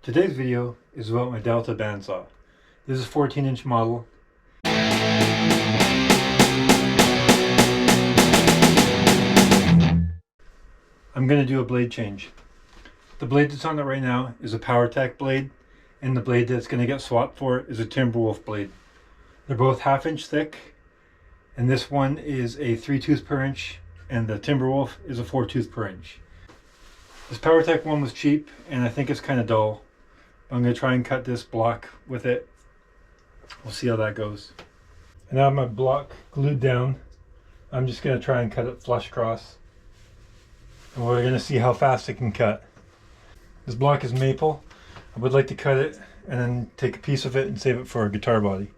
Today's video is about my Delta bandsaw. This is a 14-inch model. I'm going to do a blade change. The blade that's on it right now is a Powertec blade, and the blade that's going to get swapped for it is a Timberwolf blade. They're both 1/2 inch thick, and this one is a 3/2 per inch, and the Timberwolf is a 4/2 per inch. This Powertec one was cheap, and I think it's kind of dull. I'm going to try and cut this block with it. We'll see how that goes. And now I have my block glued down. I'm just going to try and cut it flush across. And we're going to see how fast it can cut. This block is maple. I would like to cut it and then take a piece of it and save it for a guitar body.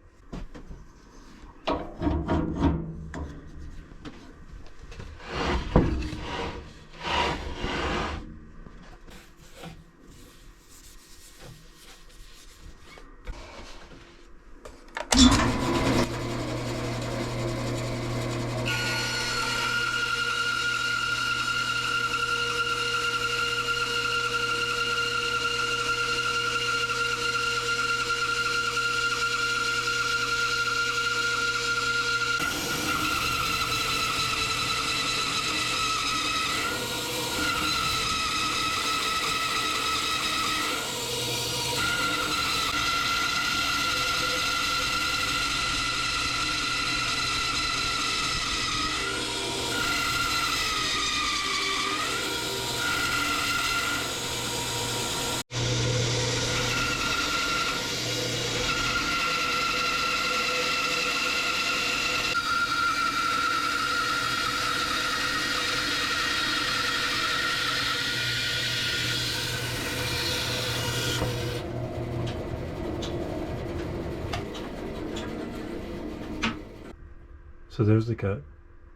So there's the cut.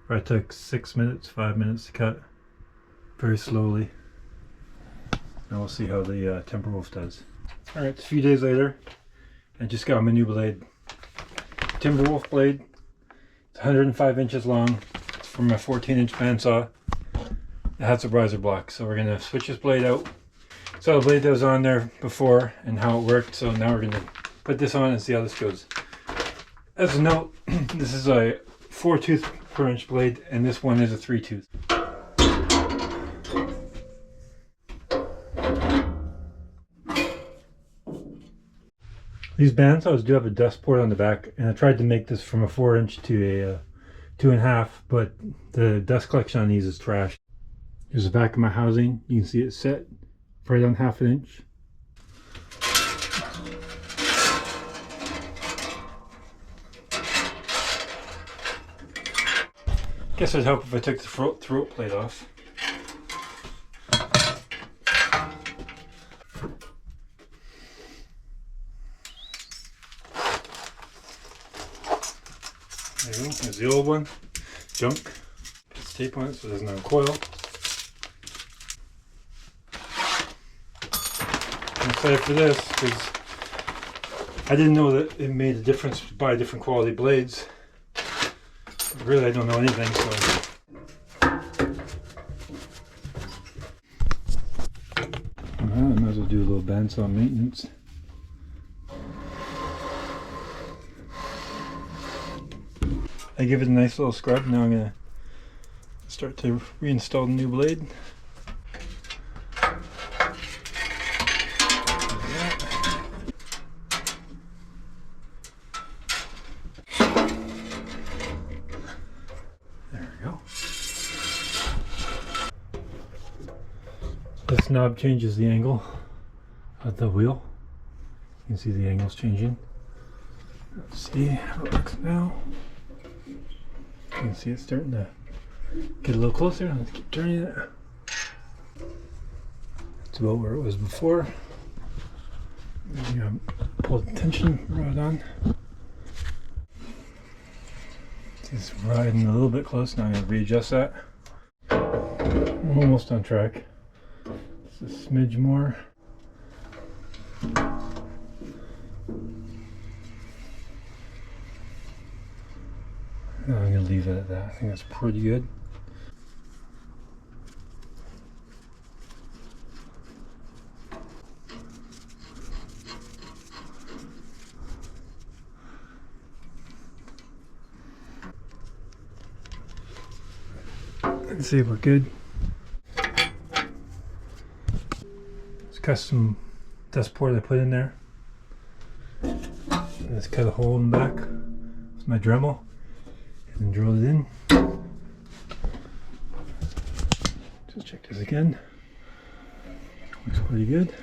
It took 6 minutes, 5 minutes to cut, very slowly. Now we'll see how the Timberwolf does. Alright, it's a few days later. I just got my new blade. Timberwolf blade. It's 105 inches long. It's from a 14-inch bandsaw. It has a riser block, so we're going to switch this blade out. So the blade that was on there before and how it worked, so now we're going to put this on and see how this goes. As a note, this is a 4/2 per inch blade, and this one is a 3/2. These bandsaws do have a dust port on the back, and I tried to make this from a 4-inch to a 2.5, but the dust collection on these is trash. Here's the back of my housing. You can see it set right on 1/2 inch. Guess it'd help if I took the throat plate off. There you go, there's the old one. Junk. Puts tape on it so it doesn't have a coil. I'm excited for this because I didn't know that it made a difference to buy different quality blades. Really, I don't know anything, so. I might as well do a little bandsaw maintenance. I give it a nice little scrub. Now I'm going to start to reinstall the new blade. This knob changes the angle of the wheel. You can see the angle's changing. Let's see how it looks now. You can see it's starting to get a little closer. Let's keep turning it. It's about where it was before. I'm pull the tension rod on. It's riding a little bit close. Now I'm going to readjust that. I'm almost on track. Just a smidge more. I'm going to leave it at that. I think that's pretty good. and see if we're good. It's custom dust port I put in there. Let's cut a hole in the back with my Dremel and then drill it in. Just check this again. Looks pretty good.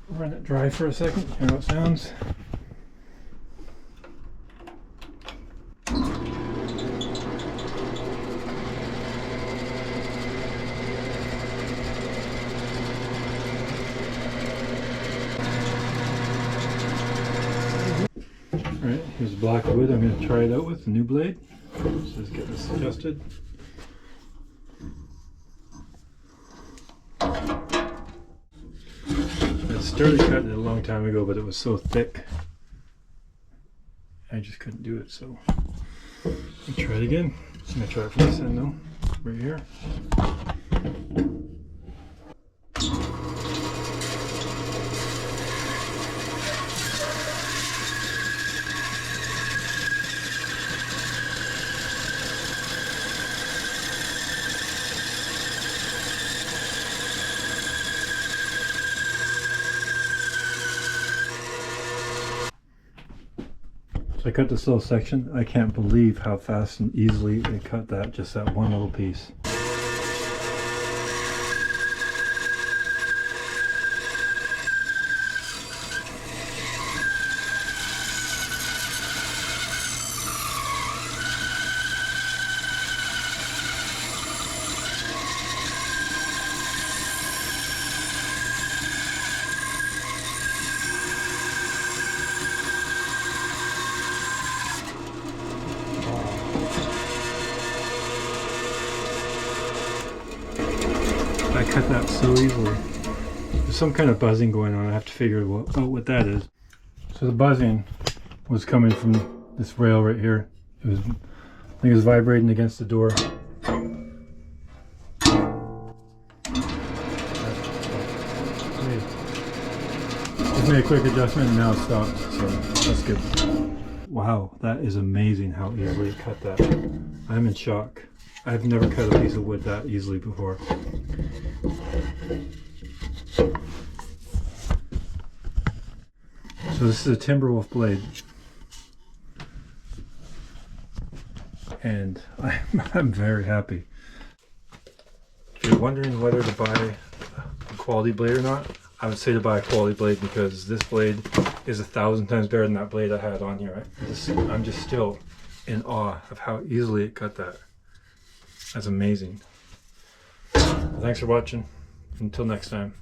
Run it dry for a second, hear how it sounds. Alright, here's a block of wood I'm going to try it out with, a new blade. So let's get this adjusted. I started cutting it a long time ago, but it was so thick I just couldn't do it, so I'll try it again. I'm going to try it from this end though, right here. So I cut this little section. I can't believe how fast and easily it cut that, just that one little piece. I cut that so easily. There's some kind of buzzing going on. I have to figure out what that is. So the buzzing was coming from this rail right here. It was, I think it was vibrating against the door. Just made a quick adjustment and now it stopped. So that's good. Wow, that is amazing how easily it cut that. I'm in shock. I've never cut a piece of wood that easily before. So this is a Timberwolf blade, and I'm very happy. If you're wondering whether to buy a quality blade or not, I would say to buy a quality blade, because this blade is 1,000 times better than that blade I had on here. I'm just still in awe of how easily it cut that. That's amazing. Well, thanks for watching. Until next time.